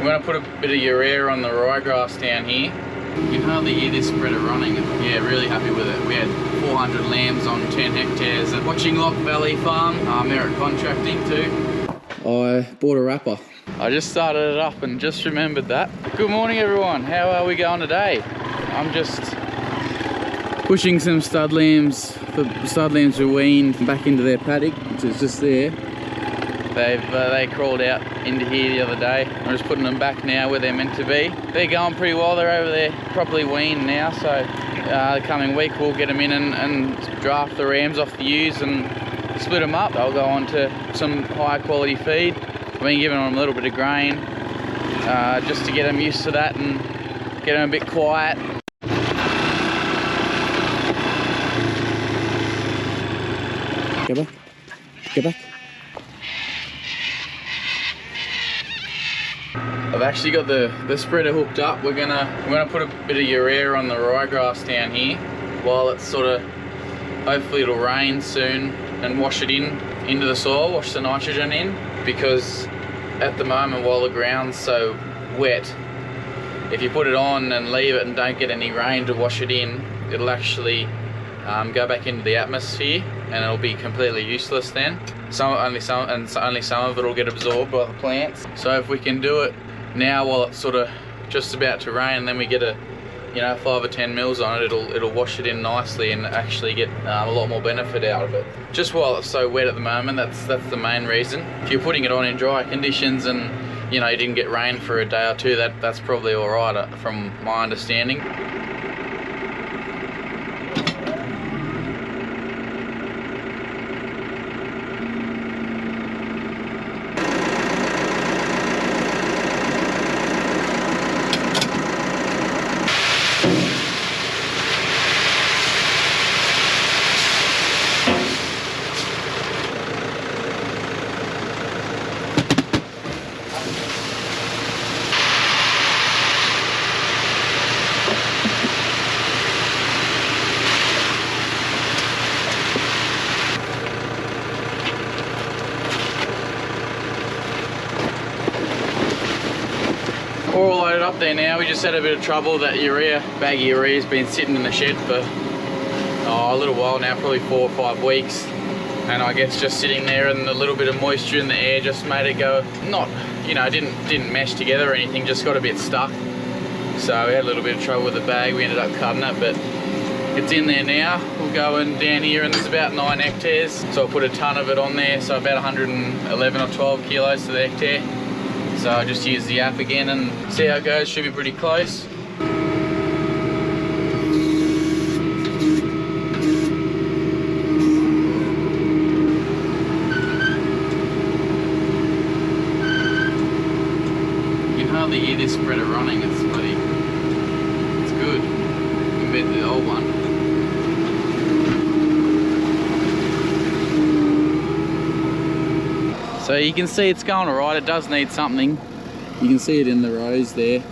We're going to put a bit of urea on the ryegrass down here. You can hardly hear this spreader running. Yeah, really happy with it. We had 400 lambs on 10 hectares at Watching Lock Valley Farm, Merit Contracting too. I bought a wrapper. I just started it up and just remembered that. Good morning everyone, how are we going today? I'm just pushing some stud lambs for stud lambs to wean back into their paddock, which is just there. They crawled out into here the other day. I'm just putting them back now where they're meant to be. They're going pretty well. They're over there properly weaned now, so the coming week we'll get them in and draft the rams off the ewes and split them up. They'll go on to some higher quality feed. I've been giving them a little bit of grain just to get them used to that and get them a bit quiet. Go back. Go back. I've actually got the spreader hooked up. We're gonna put a bit of urea on the ryegrass down here while it's sort of, hopefully it'll rain soon and wash it into the soil, wash the nitrogen in, because at the moment while the ground's so wet, if you put it on and leave it and don't get any rain to wash it in, it'll actually go back into the atmosphere and it'll be completely useless then. Only some of it will get absorbed by the plants. So if we can do it now while it's sort of just about to rain, then we get a 5 or 10 mils on it, it'll wash it in nicely and actually get a lot more benefit out of it. Just while it's so wet at the moment, that's the main reason. If you're putting it on in dry conditions and you didn't get rain for a day or two, that's probably all right from my understanding. We're all loaded up there now. We just had a bit of trouble. That bag of urea has been sitting in the shed for a little while now, probably 4 or 5 weeks. And I guess just sitting there and a little bit of moisture in the air just made it go, didn't mesh together or anything, just got a bit stuck. So we had a little bit of trouble with the bag. We ended up cutting it, but it's in there now. We'll go in down here and there's about 9 hectares. So I'll put a ton of it on there, so about 111 or 12 kilos to the hectare. So I'll just use the app again and see how it goes. Should be pretty close. You can hardly hear this spreader running. It's good compared to the old one. So you can see it's going alright. It does need something. You can see it in the rows there.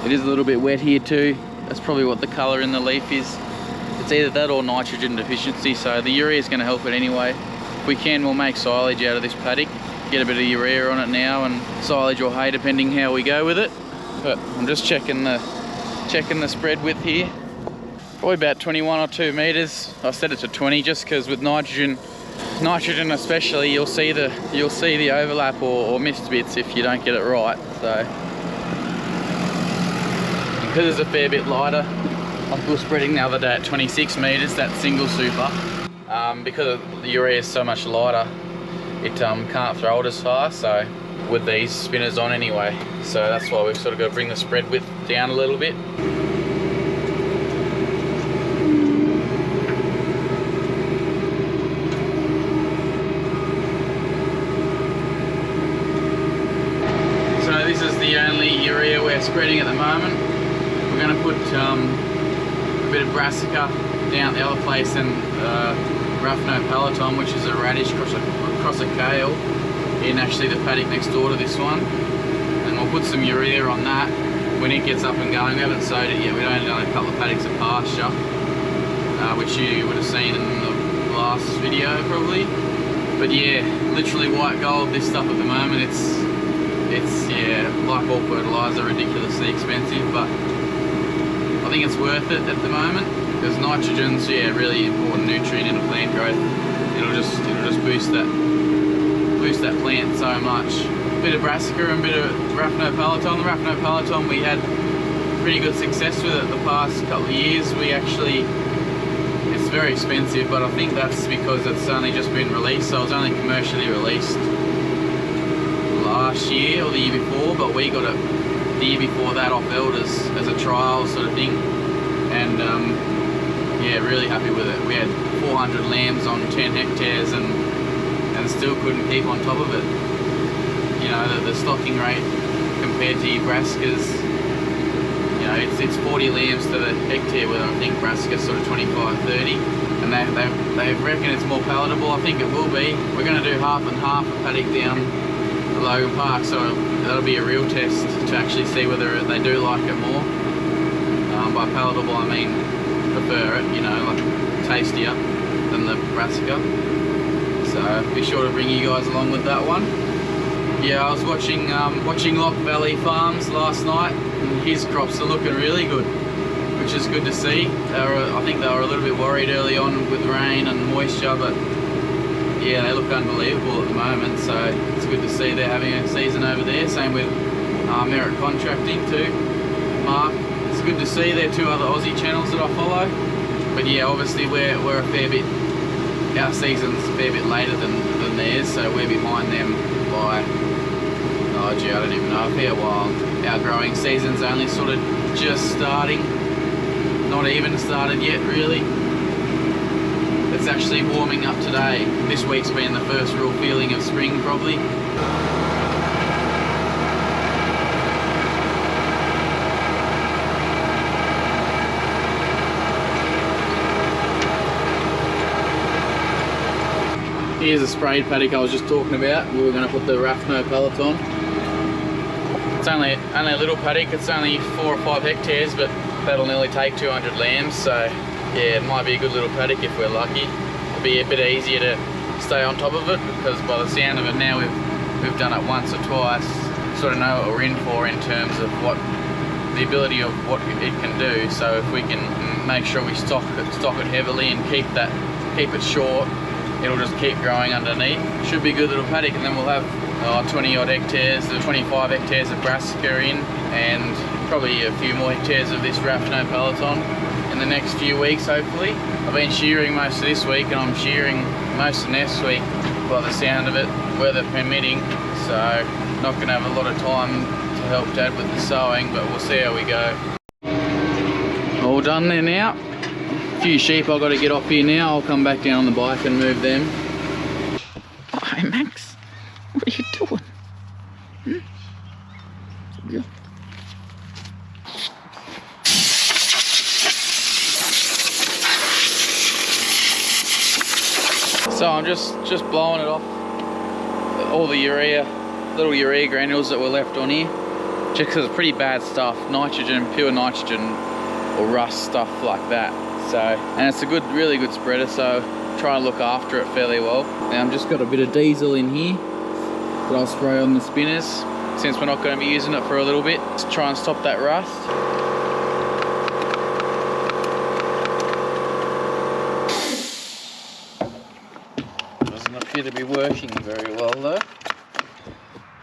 It is a little bit wet here too. That's probably what the colour in the leaf is. It's either that or nitrogen deficiency, so the urea is going to help it anyway. If we can, we'll make silage out of this paddock. Get a bit of urea on it now and silage or hay depending how we go with it. But I'm just checking the spread width here. Probably about 21 or 2 meters. I set it to 20 just because with nitrogen especially, you'll see the overlap or missed bits if you don't get it right. So because it's a fair bit lighter, I was spreading the other day at 26 meters, that single super. Because the urea is so much lighter, it can't throw it as far. So with these spinners on anyway, so that's why we've sort of got to bring the spread width down a little bit. This is the only urea we're spreading at the moment. We're going to put a bit of brassica down the other place and Raphno palaton, which is a radish across a kale, in actually the paddock next door to this one. And we'll put some urea on that when it gets up and going. We haven't sowed it yet. We've only done a couple of paddocks of pasture, which you would have seen in the last video probably. But yeah, literally white gold this stuff at the moment. like all fertilizer, ridiculously expensive, but I think it's worth it at the moment because nitrogen's really important nutrient in a plant growth. It'll just boost that plant so much. Bit of brassica and bit of raphnopalaton. The raphnopalaton we had pretty good success with it the past couple of years. It's very expensive, but I think that's because it's only just been released, so it was only commercially released last year or the year before, but we got it the year before that off elders as a trial sort of thing, and yeah, really happy with it. We had 400 lambs on 10 hectares and still couldn't keep on top of it. You know, the stocking rate compared to your brassicas, you know, it's 40 lambs to the hectare, where I think brassica's sort of 25, 30, and they reckon it's more palatable. I think it will be. We're going to do half and half a paddock down the Logan Park, so that'll be a real test to actually see whether they do like it more. By palatable I mean prefer it, you know, like tastier than the brassica. So be sure to bring you guys along with that one. Yeah, I was watching Lock Valley Farms last night, and his crops are looking really good, which is good to see. I think they were a little bit worried early on with rain and moisture, but yeah, they look unbelievable at the moment, so it's good to see they're having a season over there. Same with Merit Contracting too, Mark. It's good to see. They're two other Aussie channels that I follow. But yeah, obviously we're a fair bit, our season's a fair bit later than theirs, so we're behind them by, oh gee, I don't even know, a fair while. Our growing season's only sort of just starting, not even started yet really. It's actually warming up today. This week's been the first real feeling of spring probably. Here's a sprayed paddock I was just talking about. We were going to put the raphnopalaton. It's only a little paddock. It's only 4 or 5 hectares, but that'll nearly take 200 lambs. So yeah, it might be a good little paddock if we're lucky. It'll be a bit easier to stay on top of it because by the sound of it now we've done it once or twice. Sort of know what we're in for in terms of what the ability of what it can do. So if we can make sure we stock it heavily and keep it short, it'll just keep growing underneath. Should be a good little paddock, and then we'll have 20 odd hectares, 25 hectares of brassica in, and probably a few more hectares of this raphnopalaton in the next few weeks hopefully. I've been shearing most of this week and I'm shearing most of next week by the sound of it, weather permitting, so not going to have a lot of time to help Dad with the sowing, but we'll see how we go. All done there now. Few sheep I've got to get off here now. I'll come back down on the bike and move them. Oh, hey Max, what are you doing? Yeah. So I'm just blowing it off all the little urea granules that were left on here, just because it's pretty bad stuff, nitrogen, pure nitrogen or rust stuff like that. So, and it's a really good spreader, so try and look after it fairly well. Now I've just got a bit of diesel in here that I'll spray on the spinners since we're not going to be using it for a little bit, to try and stop that rust. Doesn't appear to be working very well though.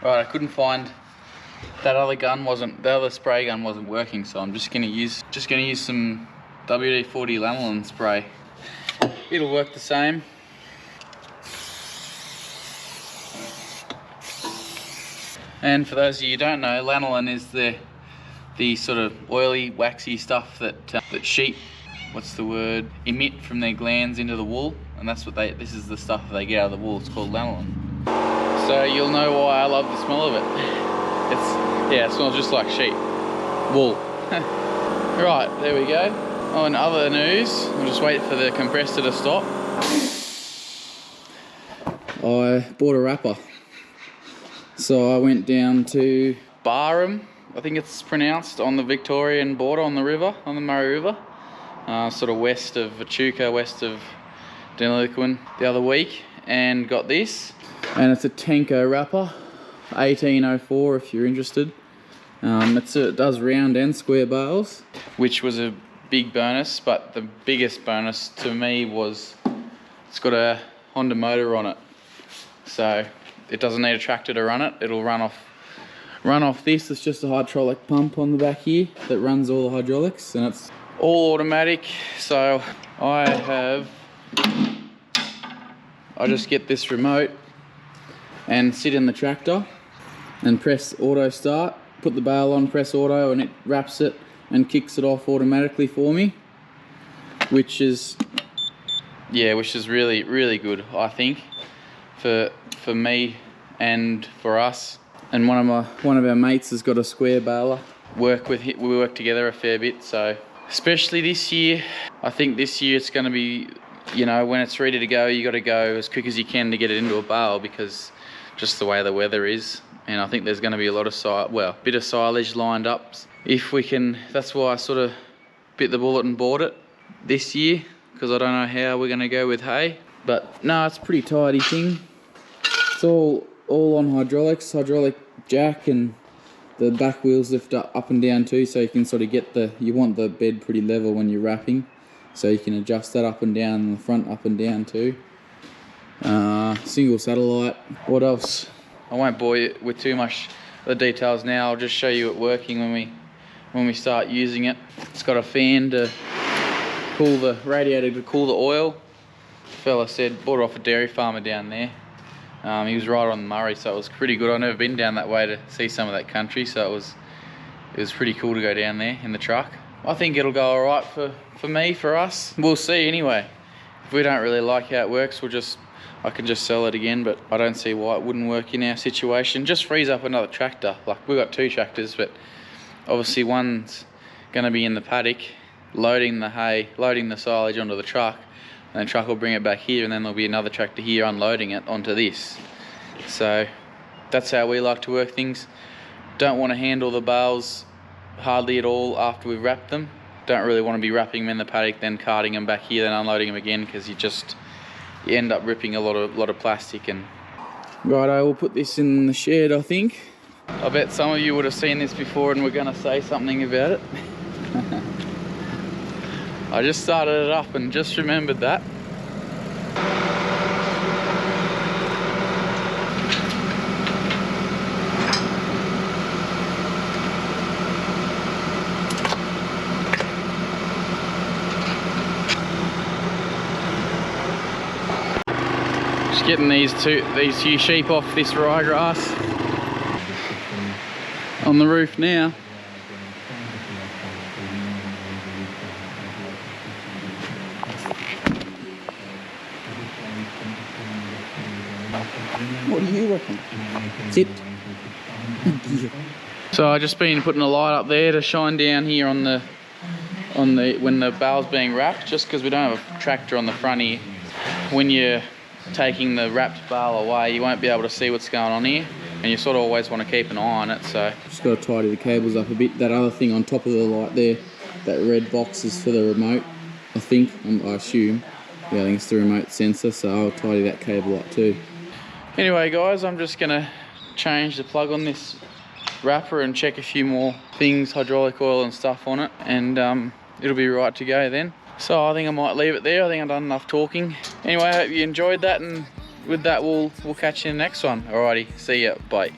Right, I couldn't find that other gun, the other spray gun wasn't working, so I'm just going to use some WD-40 lanolin spray. It'll work the same. And for those of you who don't know, lanolin is the sort of oily, waxy stuff that sheep, emit from their glands into the wool, and that's what this is the stuff that they get out of the wool. It's called lanolin. So you'll know why I love the smell of it. It smells just like sheep wool. Right, there we go. Oh, and other news, we'll just wait for the compressor to stop. I bought a wrapper. So I went down to Barham, I think it's pronounced, on the Victorian border, on the river, on the Murray River. Sort of west of Echuca, west of Deniliquin the other week, and got this. And it's a Tenko wrapper, 1804 if you're interested. It does round and square bales, which was a big bonus, but the biggest bonus to me was it's got a Honda motor on it, so it doesn't need a tractor to run it. It'll run off this. It's just a hydraulic pump on the back here that runs all the hydraulics, and it's all automatic. So I just get this remote and sit in the tractor and press auto start, put the bale on, press auto, and it wraps it and kicks it off automatically for me, which is really, really good, I think, for me and for us. And one of our mates has got a square baler. We work together a fair bit, so especially this year. I think this year it's going to be, you know, when it's ready to go, you got to go as quick as you can to get it into a bale, because just the way the weather is. And I think there's going to be a lot of bit of silage lined up. If we can, that's why I sort of bit the bullet and bought it this year, because I don't know how we're going to go with hay. But no, it's a pretty tidy thing. It's all on hydraulics, hydraulic jack, and the back wheels lift up and down too, so you can sort of get you want the bed pretty level when you're wrapping, so you can adjust that up and down, and the front up and down too. Single satellite. What else? I won't bore you with too much of the details now. I'll just show you it working when we start using it. It's got a fan to cool the radiator, to cool the oil. The fella said, bought it off a dairy farmer down there. He was right on the Murray, so it was pretty good. I've never been down that way to see some of that country, so it was pretty cool to go down there in the truck. I think it'll go all right for me, for us. We'll see anyway. If we don't really like how it works, I can just sell it again, but I don't see why it wouldn't work in our situation. Just frees up another tractor. Like, we've got 2 tractors, but obviously one's going to be in the paddock loading the hay, loading the silage onto the truck, and the truck will bring it back here, and then there'll be another tractor here unloading it onto this. So that's how we like to work things. Don't want to handle the bales hardly at all after we've wrapped them. Don't really want to be wrapping them in the paddock, then carting them back here, then unloading them again, because you end up ripping a lot of plastic. And righto, we'll put this in the shed, I think. I bet some of you would have seen this before and we're going to say something about it. I just started it up and just remembered that. Just getting these few sheep off this ryegrass on the roof now. What do you reckon? Sit. So I've just been putting a light up there to shine down here on the when the bale's being wrapped, just because we don't have a tractor on the front here. When you're taking the wrapped bale away, you won't be able to see what's going on here, and you sort of always want to keep an eye on it. So just got to tidy the cables up a bit. That other thing on top of the light there, that red box is for the remote, I think. I assume. Yeah, I think it's the remote sensor, so I'll tidy that cable up too. Anyway guys, I'm just gonna change the plug on this wrapper and check a few more things, hydraulic oil and stuff on it, and it'll be right to go then. So I think I might leave it there. I think I've done enough talking. Anyway, I hope you enjoyed that, and with that we'll catch you in the next one. Alrighty, see ya, bye.